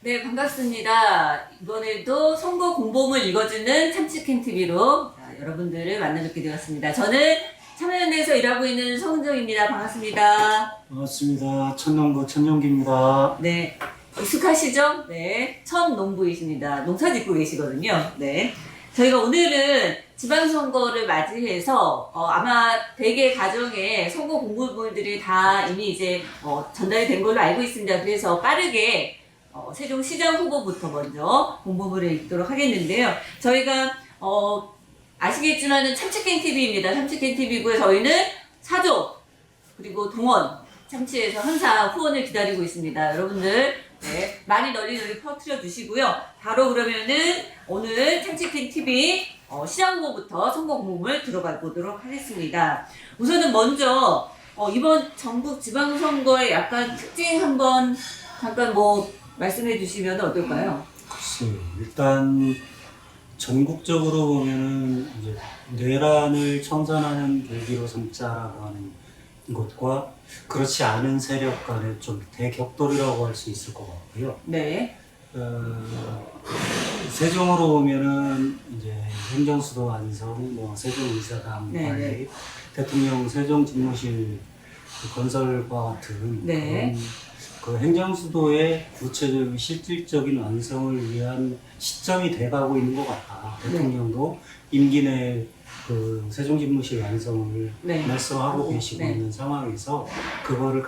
네, 반갑습니다. 이번에도 선거 공보물 읽어주는 참치캔TV로 여러분들을 만나뵙게 되었습니다. 저는 참여연대에서 일하고 있는 성은정입니다. 반갑습니다. 반갑습니다. 천농부 천용기입니다. 네, 익숙하시죠? 네, 천농부이십니다. 농사 짓고 계시거든요. 네. 저희가 오늘은 지방선거를 맞이해서 아마 대개 가정에 선거 공보물들이 다 이미 이제 전달이 된 걸로 알고 있습니다. 그래서 빠르게 세종시장 후보부터 먼저 공보물을 읽도록 하겠는데요. 저희가 아시겠지만은 참치캔TV입니다. 참치캔TV고요. 저희는 사족 그리고 동원 참치에서 항상 후원을 기다리고 있습니다. 여러분들 네, 많이 널리 퍼뜨려 주시고요. 바로 그러면은 오늘 참치캔TV 시장 후보부터 선거 공보물 들어가 보도록 하겠습니다. 우선은 먼저 이번 전국 지방선거의 약간 특징 한번 잠깐 말씀해 주시면 어떨까요? 글쎄요. 일단 전국적으로 보면은 이제 내란을 청산하는 계기로 삼자라고 하는 것과 그렇지 않은 세력 간의 좀 대격돌이라고 할 수 있을 것 같고요. 네. 세종으로 보면은 이제 행정수도 완성, 세종이사당 네. 대통령 세종집무실 건설과 같은 네. 그 행정수도의 구체적인 실질적인 완성을 위한 시점이 돼가고 있는 것 같다. 대통령도 임기 내 그 세종집무실 완성을 네. 말씀하고 계시고 네. 있는 상황에서 그거를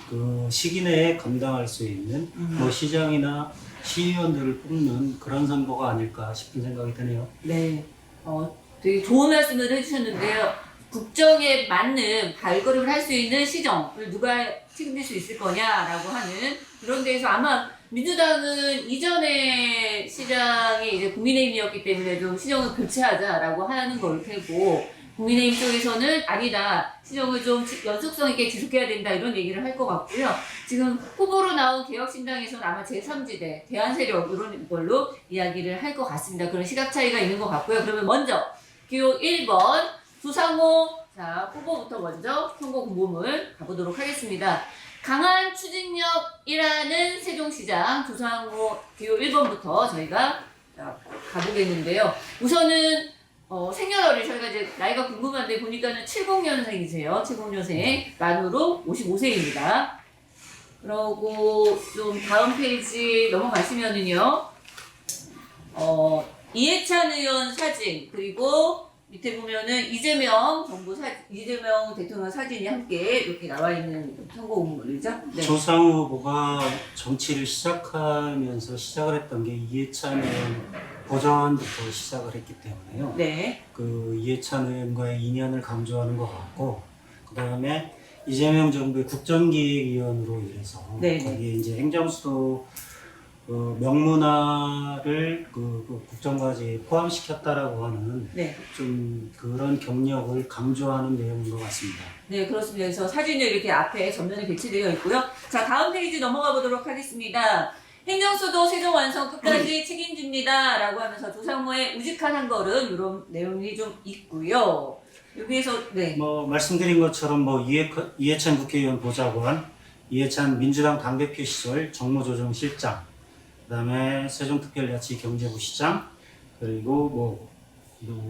그 시기 내에 감당할 수 있는 시장이나 시의원들을 뽑는 그런 선거가 아닐까 싶은 생각이 드네요. 네. 되게 좋은 말씀을 해주셨는데요. 국정에 맞는 발걸음을 할 수 있는 시정을 누가 책임질 수 있을 거냐라고 하는 그런 데에서 아마 민주당은 이전에 시장이 이제 국민의힘이었기 때문에 좀 시정을 교체하자라고 하는 걸 테고 국민의힘 쪽에서는 아니다. 시정을 좀 연속성 있게 지속해야 된다. 이런 얘기를 할 것 같고요. 지금 후보로 나온 개혁신당에서는 아마 제3지대, 대안세력 이런 걸로 이야기를 할 것 같습니다. 그런 시각 차이가 있는 것 같고요. 그러면 먼저 기호 1번 조상호 후보부터 먼저 선거 공보물 가보도록 하겠습니다. 강한 추진력이라는 세종시장 조상호 기호 1번부터 저희가 가보겠는데요. 우선은 생년월일 저희가 이제 나이가 궁금한데 보니까는 70년생이세요. 70년생 만으로 55세입니다. 그러고 좀 다음 페이지 넘어가시면은요. 이해찬 의원 사진 그리고 밑에 보면은 이재명 대통령 사진이 함께 이렇게 나와 있는 선거 공보물이죠. 네. 조상우 후보가 정치를 시작하면서 시작을 했던 게 이해찬 의원 보전부터 시작을 했기 때문에요. 네. 그 이해찬 의원과의 인연을 강조하는 것 같고, 그 다음에 이재명 정부의 국정기획위원으로 인해서 거기에 이제 행정수도 명문화를 그 국정과제에 포함시켰다라고 하는 좀 그런 경력을 강조하는 내용인 것 같습니다. 네, 그렇습니다. 그래서 사진이 이렇게 앞에 전면에 배치되어 있고요. 자, 다음 페이지 넘어가 보도록 하겠습니다. 행정수도 세종 완성 끝까지 책임집니다. 라고 하면서 조상모의 우직한 한 걸음 이런 내용이 좀 있고요. 여기에서 말씀드린 것처럼 이해찬 국회의원 보좌관, 이해찬 민주당 당대표 시절 정무조정실장, 그다음에 세종특별자치경제부 시장, 그리고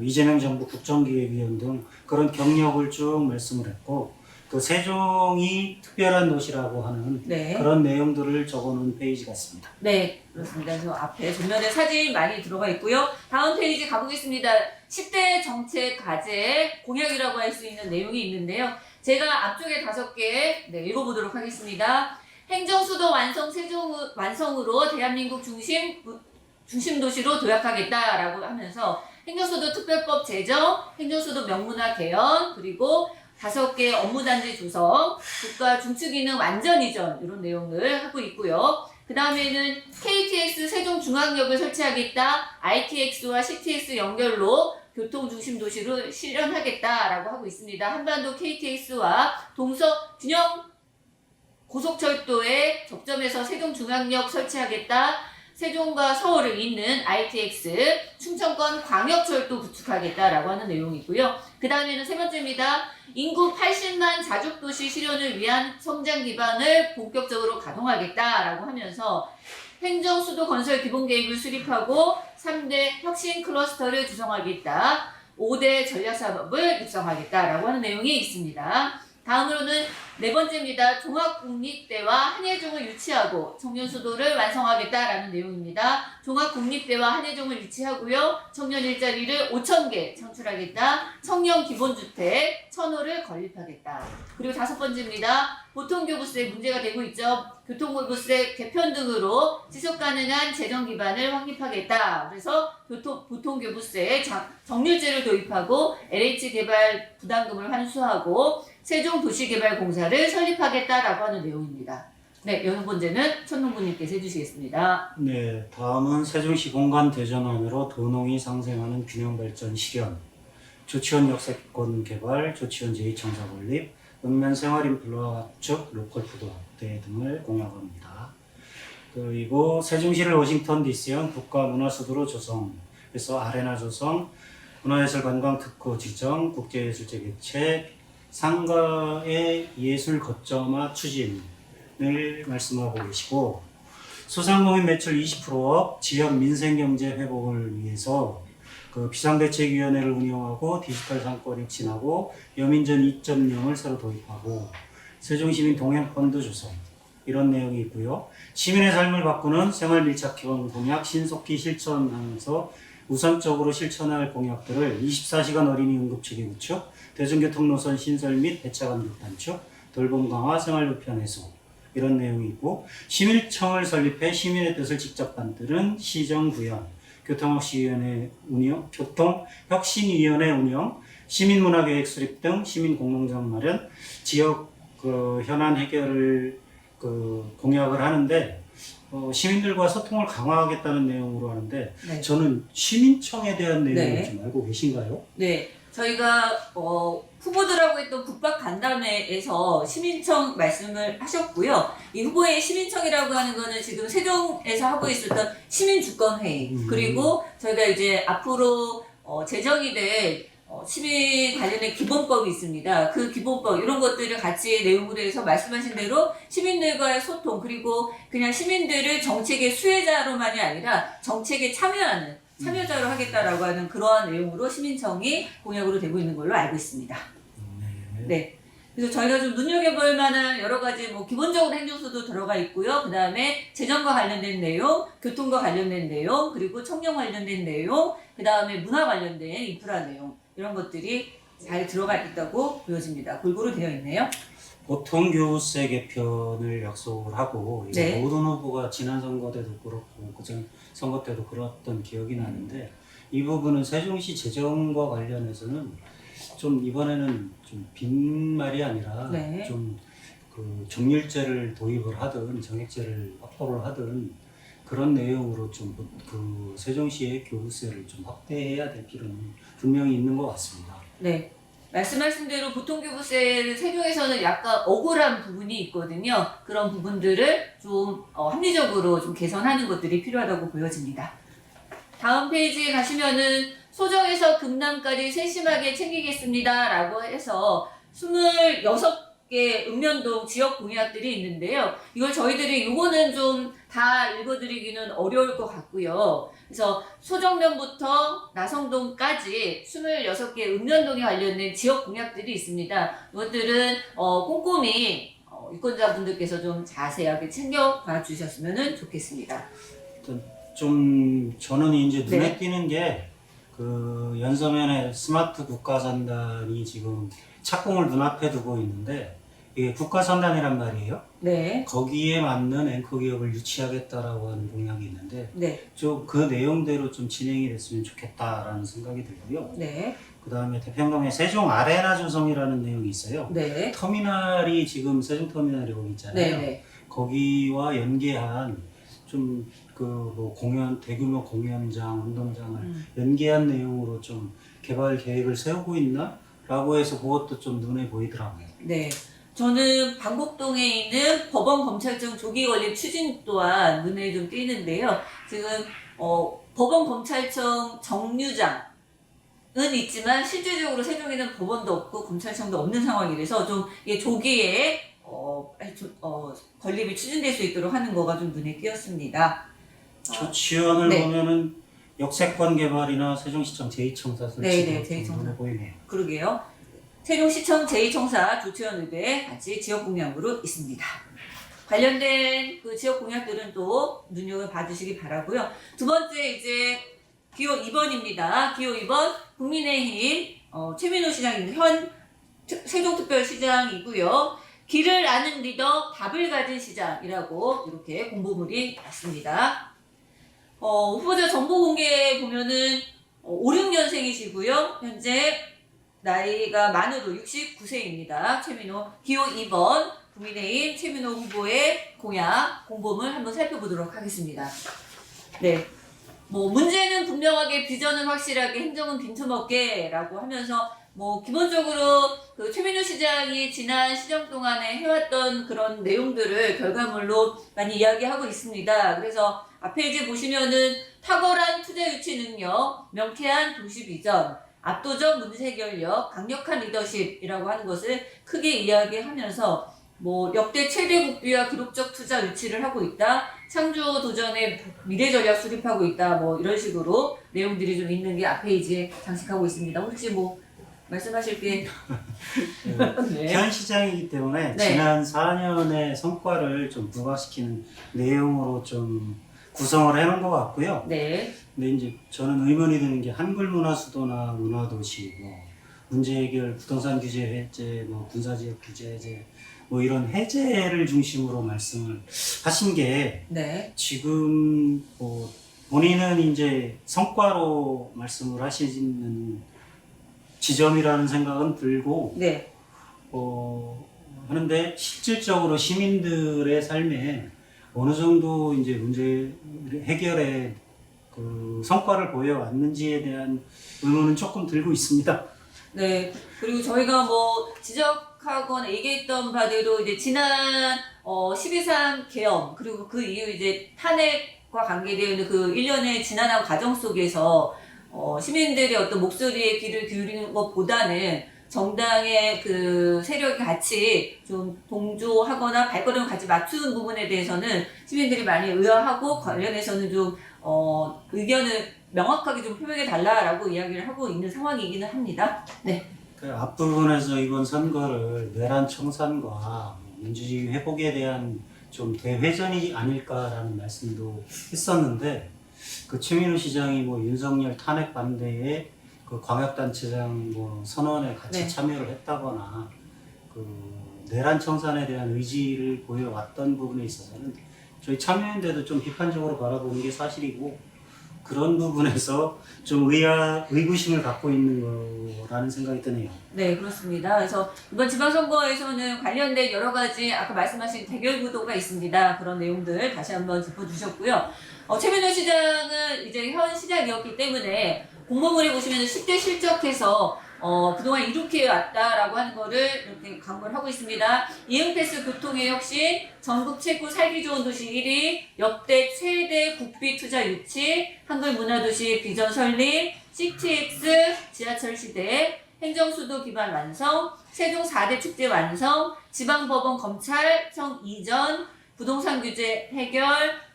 이재명 정부 국정기획위원 등 그런 경력을 쭉 말씀을 했고, 그 세종이 특별한 도시라고 하는 그런 내용들을 적어놓은 페이지 같습니다. 네, 그렇습니다. 그래서 앞에 전면에 사진 많이 들어가 있고요. 다음 페이지 가보겠습니다. 10대 정책 과제 공약이라고 할 수 있는 내용이 있는데요. 제가 앞쪽에 5개 읽어보도록 하겠습니다. 행정수도 완성으로 대한민국 중심 도시로 도약하겠다라고 하면서 행정수도 특별법 제정, 행정수도 명문화 개헌, 그리고 5개 업무단지 조성, 국가 중추기능 완전 이전 이런 내용을 하고 있고요. 그 다음에는 KTX 세종중앙역을 설치하겠다, ITX와 CTX 연결로 교통중심도시로 실현하겠다라고 하고 있습니다. 한반도 KTX와 동서 균형 고속철도에 접점해서 세종중앙역 설치하겠다. 세종과 서울을 잇는 ITX, 충청권 광역철도 구축하겠다라고 하는 내용이고요. 그 다음에는 세 번째입니다. 인구 80만 자족도시 실현을 위한 성장 기반을 본격적으로 가동하겠다라고 하면서 행정-수도 건설 기본계획을 수립하고 3대 혁신 클러스터를 구성하겠다. 5대 전략사업을 육성하겠다라고 하는 내용이 있습니다. 다음으로는 네 번째입니다. 종합국립대와 한예종을 유치하고 청년수도를 완성하겠다라는 내용입니다. 종합국립대와 한예종을 유치하고요. 청년 일자리를 5,000개 창출하겠다. 청년 기본주택 1,000호를 건립하겠다. 그리고 다섯 번째입니다. 보통교부세 문제가 되고 있죠. 교통교부세 개편 등으로 지속가능한 재정 기반을 확립하겠다. 그래서 보통교부세 정률제를 도입하고 LH 개발 부담금을 환수하고 세종도시개발공사를 설립하겠다라고 하는 내용입니다. 네, 여섯 번째는 천농부님께서 해주시겠습니다. 네, 다음은 세종시 공간 대전환으로 도농이 상생하는 균형발전 실현, 조치원 역세권 개발, 조치원 제2청사 건립, 읍면 생활인플라 압축, 로컬푸드 확대 등을 공약합니다. 그리고 세종시를 워싱턴 DC형 국가문화수도로 조성, 그래서 아레나 조성, 문화예술관광특구 지정, 국제예술제 개최, 상가의 예술 거점화 추진을 말씀하고 계시고, 소상공인 매출 20%업 지역 민생경제 회복을 위해서 그 비상대책위원회를 운영하고 디지털 상권 혁신하고 여민전 2.0을 새로 도입하고 세종시민 동행펀드 조성, 이런 내용이 있고요. 시민의 삶을 바꾸는 생활밀착형 공약 신속히 실천하면서 우선적으로 실천할 공약들을 24시간 어린이 응급체계 구축, 대중교통 노선 신설 및 배차 간격 단축, 돌봄 강화, 생활불편 해소, 이런 내용이 있고, 시민청을 설립해 시민의 뜻을 직접 받드는 시정 구현, 교통혁신위원회 운영, 교통혁신위원회 운영, 시민문화계획 수립 등 시민 공동장 마련, 지역 현안 해결을 공약을 하는데, 시민들과 소통을 강화하겠다는 내용으로 하는데, 네. 저는 시민청에 대한 내용을 네. 좀 알고 계신가요? 네, 저희가 후보들하고 했던 국밥 간담회에서 시민청 말씀을 하셨고요. 이 후보의 시민청이라고 하는 거는 지금 세종에서 하고 있었던 시민주권회의, 그리고 저희가 이제 앞으로 제정이 될 시민 관련된 기본법이 있습니다. 그 기본법 이런 것들을 같이 내용으로 해서 말씀하신 대로 시민들과의 소통, 그리고 그냥 시민들을 정책의 수혜자로만이 아니라 정책에 참여하는 참여자로 하겠다라고 하는 그러한 내용으로 시민청이 공약으로 되고 있는 걸로 알고 있습니다. 네. 그래서 저희가 좀 눈여겨볼 만한 여러 가지 기본적으로 행정수도 들어가 있고요. 그 다음에 재정과 관련된 내용, 교통과 관련된 내용, 그리고 청년 관련된 내용, 그 다음에 문화 관련된 인프라 내용, 이런 것들이 잘 들어가 있다고 보여집니다. 골고루 되어 있네요. 보통교부세 개편을 약속을 하고, 이거 네. 모든 후보가 지난 선거 때도 그렇고 그전 선거 때도 그랬던 기억이 나는데, 이 부분은 세종시 재정과 관련해서는 좀 이번에는 좀 빈말이 아니라 네. 좀 정률제를 도입을 하든 정액제를 확보를 하든 그런 내용으로 좀 세종시의 교부세를 좀 확대해야 될 필요는 분명히 있는 것 같습니다. 네. 말씀하신 대로 보통교부세를 세종에서는 약간 억울한 부분이 있거든요. 그런 부분들을 좀 합리적으로 좀 개선하는 것들이 필요하다고 보여집니다. 다음 페이지에 가시면은 소정에서 금남까지 세심하게 챙기겠습니다 라고 해서 26개 읍면동 지역 공약들이 있는데요. 이걸 저희들이 요거는 좀 다 읽어드리기는 어려울 것 같고요. 그래서 소정면부터 나성동까지 26개 읍면동에 관련된 지역 공약들이 있습니다. 이것들은 꼼꼼히 유권자분들께서 좀 자세하게 챙겨봐 주셨으면 좋겠습니다. 좀 저는 이제 눈에 네. 띄는 게 연서면에 스마트 국가선단이 지금 착공을 눈앞에 두고 있는데, 이게 국가선단이란 말이에요. 네. 거기에 맞는 앵커 기업을 유치하겠다라고 하는 공약이 있는데, 네. 좀 그 내용대로 좀 진행이 됐으면 좋겠다라는 생각이 들고요. 네. 그 다음에 대평동에 세종 아레나 조성이라는 내용이 있어요. 네. 터미널이 지금 세종터미널이 거기 있잖아요. 네. 거기와 연계한 좀 공연, 대규모 공연장, 운동장을 연계한 내용으로 좀 개발 계획을 세우고 있나? 라고 해서 그것도 좀 눈에 보이더라고요. 네. 저는 방곡동에 있는 법원검찰청 조기 건립 추진 또한 눈에 좀 띄는데요. 지금 법원검찰청 정류장은 있지만 실질적으로 세종에는 법원도 없고 검찰청도 없는 상황이라서 좀 이게 조기에 건립이 추진될 수 있도록 하는 거가 좀 눈에 띄었습니다. 조치원을 네. 보면은 역세권 개발이나 세종시청 제2청사 네, 설치가 눈에 보이네요. 그러게요. 세종시청 제2청사 조치원 의뢰 같이 지역 공약으로 있습니다. 관련된 그 지역 공약들은 또 눈여겨 봐주시기 바라고요. 두 번째 이제 기호 2번입니다. 기호 2번 국민의힘 최민호 시장님 현 세종특별시장이고요. 길을 아는 리더, 답을 가진 시장이라고 이렇게 공보물이 났습니다. 후보자 정보 공개 보면은 5, 6년생이시고요. 현재 나이가 만으로 69세입니다. 최민호 기호 2번 국민의힘 최민호 후보의 공약 공보물 한번 살펴보도록 하겠습니다. 네. 문제는 분명하게 비전은 확실하게 행정은 빈틈없게라고 하면서 기본적으로 그 최민호 시장이 지난 시정 동안에 해왔던 그런 내용들을 결과물로 많이 이야기하고 있습니다. 그래서 앞에 이제 보시면은 탁월한 투자 유치 능력, 명쾌한 도시 비전, 압도적 문제 해결력, 강력한 리더십이라고 하는 것을 크게 이야기하면서 역대 최대 국비와 기록적 투자 유치를 하고 있다. 창조 도전의 미래 전략 수립하고 있다. 이런 식으로 내용들이 좀 있는 게 앞 페이지에 장식하고 있습니다. 혹시 말씀하실 게 네. 현 시장이기 때문에 네. 지난 4년의 성과를 좀 부각시키는 내용으로 좀 구성을 해놓은 것 같고요. 네. 근데 이제 저는 의문이 드는 게 한글 문화 수도나 문화도시, 문제 해결, 부동산 규제 해제, 군사지역 규제 해제, 이런 해제를 중심으로 말씀을 하신 게 네. 지금 본인은 이제 성과로 말씀을 하시는 지점이라는 생각은 들고 네. 하는데 실질적으로 시민들의 삶에 어느 정도 이제 문제 해결에 그 성과를 보여왔는지에 대한 의문은 조금 들고 있습니다. 네. 그리고 저희가 지적하거나 얘기했던 바대로 이제 지난 12.3 계엄 그리고 그 이후 이제 탄핵과 관계되어 있는 그 1년의 지난한 과정 속에서 시민들의 어떤 목소리에 귀를 기울이는 것보다는 정당의 그 세력이 같이 좀 동조하거나 발걸음을 같이 맞추는 부분에 대해서는 시민들이 많이 의아하고 관련해서는 좀 의견을 명확하게 좀 표명해 달라라고 이야기를 하고 있는 상황이기는 합니다. 네. 그 앞부분에서 이번 선거를 내란 청산과 민주주의 회복에 대한 좀 대회전이 아닐까라는 말씀도 했었는데 그 최민호 시장이 윤석열 탄핵 반대에 그 광역단체장 선언에 같이 네. 참여를 했다거나 그 내란 청산에 대한 의지를 보여왔던 부분에 있어서는 저희 참여인데도 좀 비판적으로 바라보는 게 사실이고 그런 부분에서 좀 의구심을 갖고 있는 거라는 생각이 드네요. 네, 그렇습니다. 그래서 이번 지방선거에서는 관련된 여러 가지 아까 말씀하신 대결 구도가 있습니다. 그런 내용들 다시 한번 짚어주셨고요. 최민호 시장은 이제 현 시장이었기 때문에 공보물에 보시면 10대 실적해서 그동안 이렇게 왔다라고 하는 거를 이렇게 강조를 하고 있습니다. 이응패스 교통의 혁신, 전국 최고 살기 좋은 도시 1위, 역대 최대 국비 투자 유치, 한글 문화도시 비전 설립, CTX 지하철 시대, 행정수도 기반 완성, 세종 4대 축제 완성, 지방법원 검찰청 이전, 부동산 규제 해결,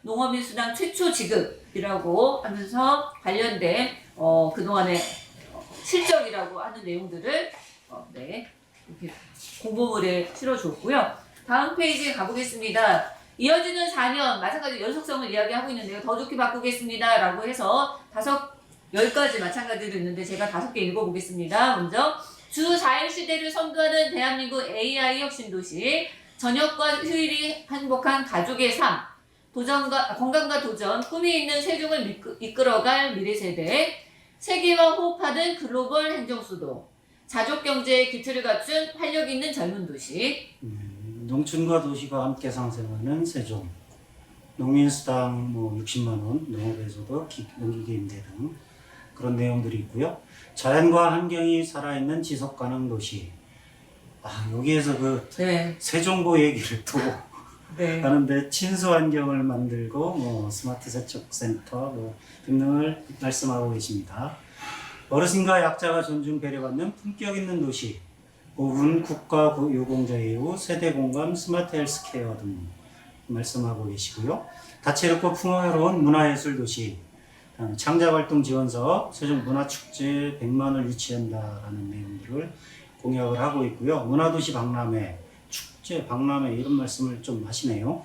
농업인수당 최초 지급이라고 하면서 관련된 그동안의 실적이라고 하는 내용들을 네, 이렇게 공보물에 실어줬고요. 다음 페이지에 가보겠습니다. 이어지는 4년 마찬가지 연속성을 이야기하고 있는데요. 더 좋게 바꾸겠습니다 라고 해서 10가지 마찬가지로 있는데 제가 5개 읽어보겠습니다. 먼저 주 4일 시대를 선도하는 대한민국 AI 혁신 도시, 저녁과 휴일이 행복한 가족의 삶, 건강과 도전, 꿈이 있는 세종을 이끌어갈 미래세대, 세계와 호흡하는 글로벌 행정수도, 자족경제의 기틀을 갖춘 활력 있는 젊은 도시. 농촌과 도시가 함께 상생하는 세종, 농민수당 60만 원, 농업에서도 농기계 임대 등 그런 내용들이 있고요. 자연과 환경이 살아있는 지속가능 도시. 여기에서 네. 세종고 얘기를 또 네. 하는데 친수환경을 만들고 스마트 세척센터 등등을 말씀하고 계십니다. 어르신과 약자가 존중 배려받는 품격 있는 도시, 운국가 유공자 이후 세대공감 스마트 헬스케어 등 말씀하고 계시고요. 다채롭고 풍요로운 문화예술 도시, 창작활동 지원사업, 세종문화축제 100만을 유치한다라는 내용들을 공약을 하고 있고요. 문화도시 박람회, 축제 박람회 이런 말씀을 좀 하시네요.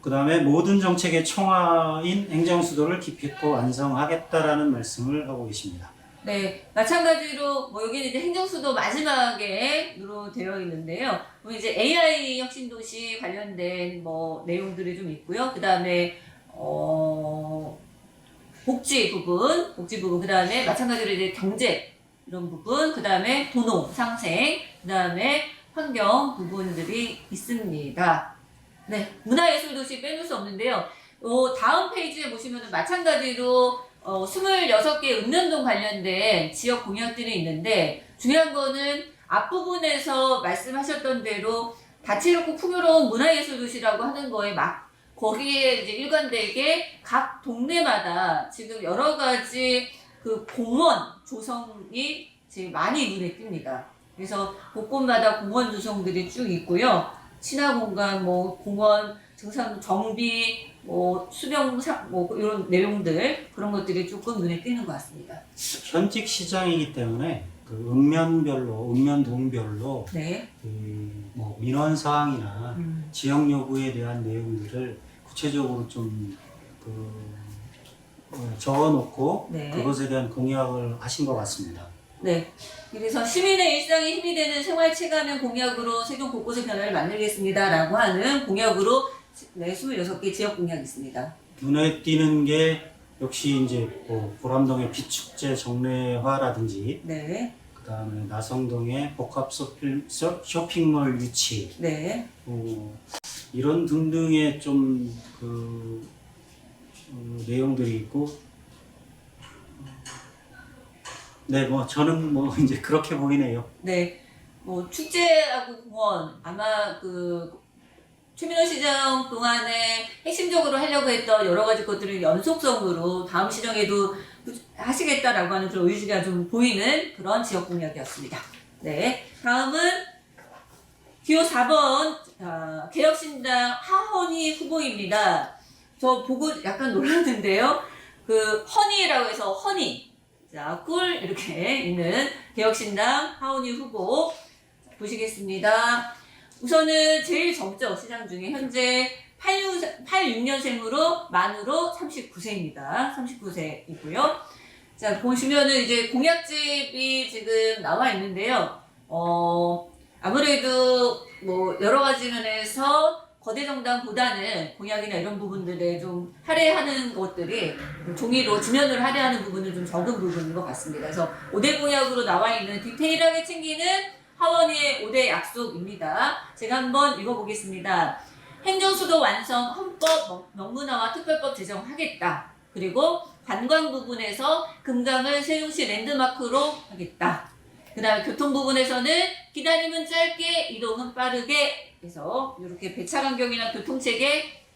그 다음에 모든 정책의 총화인 행정수도를 깊이 있고 완성하겠다라는 말씀을 하고 계십니다. 네, 마찬가지로 뭐 여기는 이제 행정수도 마지막에로 되어 있는데요. 뭐 이제 AI 혁신도시 관련된 뭐 내용들이 좀 있고요. 그 다음에 복지 부분, 그 다음에 마찬가지로 이제 경제 이런 부분, 그 다음에 도농, 상생, 그 다음에 환경 부분들이 있습니다. 네, 문화예술도시 빼놓을 수 없는데요. 다음 페이지에 보시면 마찬가지로 26개 읍면동 관련된 지역 공약들이 있는데 중요한 거는 앞부분에서 말씀하셨던 대로 다채롭고 풍요로운 문화예술도시라고 하는 거에 막 거기에 이제 일관되게 각 동네마다 지금 여러 가지 그 공원 조성이 제일 많이 눈에 띕니다. 그래서 곳곳마다 공원 조성들이 쭉 있고요. 친화공간, 뭐 공원, 증상 정비, 뭐 수명 뭐 이런 내용들 그런 것들이 조금 눈에 띄는 것 같습니다. 현직 시장이기 때문에 그 읍면동별로 네. 뭐 민원 사항이나 지역 요구에 대한 내용들을 구체적으로 좀 적어놓고 네. 그것에 대한 공약을 하신 것 같습니다. 네. 그래서 시민의 일상에 힘이 되는 생활 체감형 공약으로 세종 곳곳의 변화를 만들겠습니다라고 하는 공약으로 네, 26개 지역 공약이 있습니다. 눈에 띄는 게 역시 이제 뭐 보람동의 비축제 정례화라든지, 네. 그다음에 나성동의 복합 쇼핑몰 유치, 네. 이런 등등의 좀 내용들이 있고, 네, 뭐 저는 뭐 이제 그렇게 보이네요. 네. 뭐 축제하고 공원 아마 최민호 시장 동안에 핵심적으로 하려고 했던 여러 가지 것들을 연속성으로 다음 시정에도 하시겠다라고 하는 그런 의지가 좀 보이는 그런 지역 공약이었습니다. 네. 다음은 기호 4번 개혁신당 하헌희 후보입니다. 저 보고 약간 놀랐는데요. 허니라고 해서 허니. 자, 꿀 이렇게 있는 개혁신당 하헌희 후보 보시겠습니다. 우선은 제일 젊죠. 시장 중에 현재 86년생으로 만으로 39세입니다. 39세이고요. 자, 보시면은 이제 공약집이 지금 나와 있는데요. 아무래도 뭐 여러 가지 면에서 거대 정당보다는 공약이나 이런 부분들에 좀 할애하는 것들이 종이로 지면으로 할애하는 부분은 좀 적은 부분인 것 같습니다. 그래서 5대 공약으로 나와 있는 디테일하게 챙기는 하원희의 5대 약속입니다. 제가 한번 읽어보겠습니다. 행정수도 완성, 헌법, 명문화와 특별법 제정하겠다. 그리고 관광 부분에서 금강을 세종시 랜드마크로 하겠다. 그 다음에 교통 부분에서는 기다림은 짧게, 이동은 빠르게 해서 이렇게 배차 간격이나 교통체계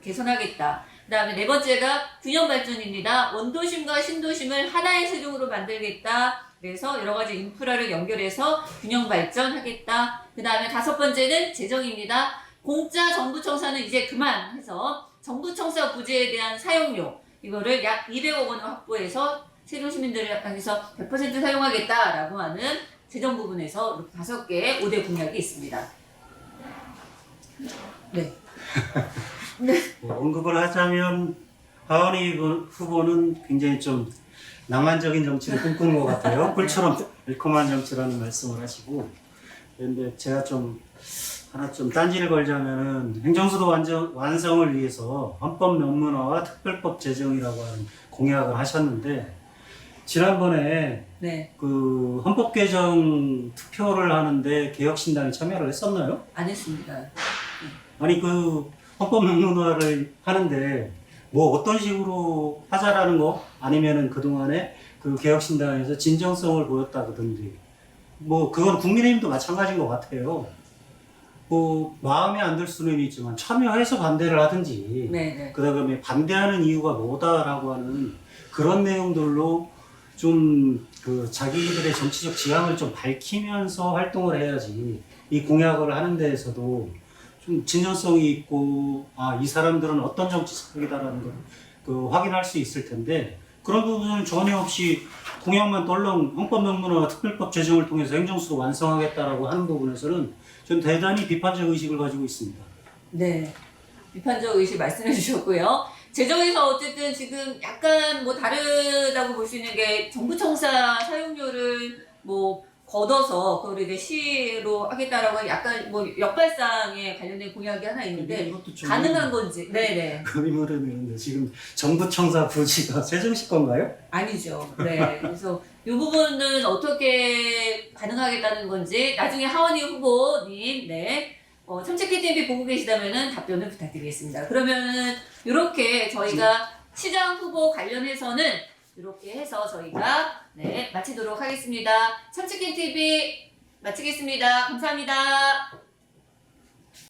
개선하겠다. 그 다음에 네 번째가 균형 발전입니다. 원도심과 신도심을 하나의 세종으로 만들겠다. 그래서 여러 가지 인프라를 연결해서 균형 발전하겠다. 그 다음에 다섯 번째는 재정입니다. 공짜 정부청사는 이제 그만해서 정부청사 부지에 대한 사용료 이거를 약 200억 원을 확보해서 세종 시민들을 향해서 100% 사용하겠다라고 하는 재정 부분에서 이렇게 5개 5대 공약이 있습니다. 네. 네. 언급을 하자면 하헌희 후보는 굉장히 좀 낭만적인 정치를 꿈꾸는 것 같아요. 꿀처럼 달콤한 정치라는 말씀을 하시고, 그런데 제가 하나 딴지를 걸자면은 행정수도 완성을 위해서 헌법 명문화와 특별법 제정이라고 하는 공약을 하셨는데, 지난번에 네. 헌법 개정 투표를 하는데 개혁신당이 참여를 했었나요? 안 했습니다. 아니 헌법 명문화를 하는데 뭐 어떤 식으로 하자라는 거 아니면은 그동안에 개혁신당에서 진정성을 보였다 그러던데 뭐 그건 국민의힘도 마찬가지인 것 같아요. 뭐 마음에 안 들 수는 있지만 참여해서 반대를 하든지 네네. 그다음에 반대하는 이유가 뭐다라고 하는 그런 내용들로 좀 그 자기들의 정치적 지향을 좀 밝히면서 활동을 해야지 이 공약을 하는 데에서도 좀 진정성이 있고 이 사람들은 어떤 정치 세력이다라는 걸 그 확인할 수 있을 텐데 그런 부분은 전혀 없이 공약만 떨렁 헌법명문화 특별법 제정을 통해서 행정수도 완성하겠다라고 하는 부분에서는 전 대단히 비판적 의식을 가지고 있습니다. 네. 비판적 의식 말씀해 주셨고요. 재정에서 어쨌든 지금 약간 뭐 다르다고 볼 수 있는 게 정부청사 사용료를 뭐 걷어서 그걸 이제 시로 하겠다라고 약간 뭐 역발상에 관련된 공약이 하나 있는데 이것도 좀 가능한 건지. 네네. 의문은 있는데 지금 정부청사 부지가 세종시 건가요? 아니죠. 네. 그래서 이 부분은 어떻게 가능하겠다는 건지 나중에 하원희 후보님, 네. 참치킨 TV 보고 계시다면은 답변을 부탁드리겠습니다. 그러면은 이렇게 저희가 시장 후보 관련해서는 이렇게 해서 저희가 네, 마치도록 하겠습니다. 참치킨 TV 마치겠습니다. 감사합니다.